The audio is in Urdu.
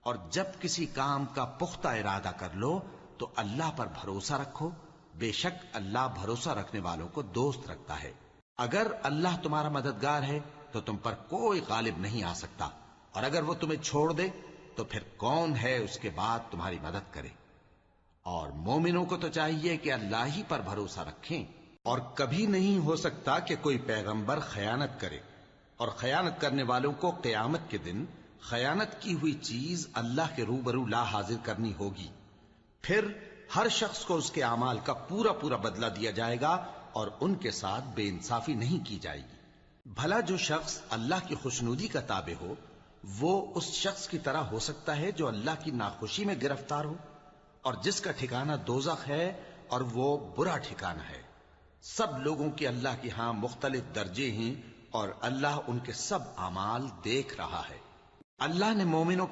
اور جب کسی کام کا پختہ ارادہ کر لو تو اللہ پر بھروسہ رکھو، بے شک اللہ بھروسہ رکھنے والوں کو دوست رکھتا ہے۔ اگر اللہ تمہارا مددگار ہے تو تم پر کوئی غالب نہیں آ سکتا، اور اگر وہ تمہیں چھوڑ دے تو پھر کون ہے اس کے بعد تمہاری مدد کرے۔ اور مومنوں کو تو چاہیے کہ اللہ ہی پر بھروسہ رکھیں، اور کبھی نہیں ہو سکتا کہ کوئی پیغمبر خیانت کرے، اور خیانت کرنے والوں کو قیامت کے دن خیانت کی ہوئی چیز اللہ کے روبرو لا حاضر کرنی ہوگی، پھر ہر شخص کو اس کے اعمال کا پورا پورا بدلہ دیا جائے گا، اور ان کے ساتھ بے انصافی نہیں کی جائے گی۔ بھلا جو شخص اللہ کی خوشنودی کا تابع ہو وہ اس شخص کی طرح ہو سکتا ہے جو اللہ کی ناخوشی میں گرفتار ہو، اور جس کا ٹھکانہ دوزخ ہے اور وہ برا ٹھکانہ ہے۔ سب لوگوں کے اللہ کے ہاں مختلف درجے ہیں، اور اللہ ان کے سب اعمال دیکھ رہا ہے۔ اللہ نے مومنوں پر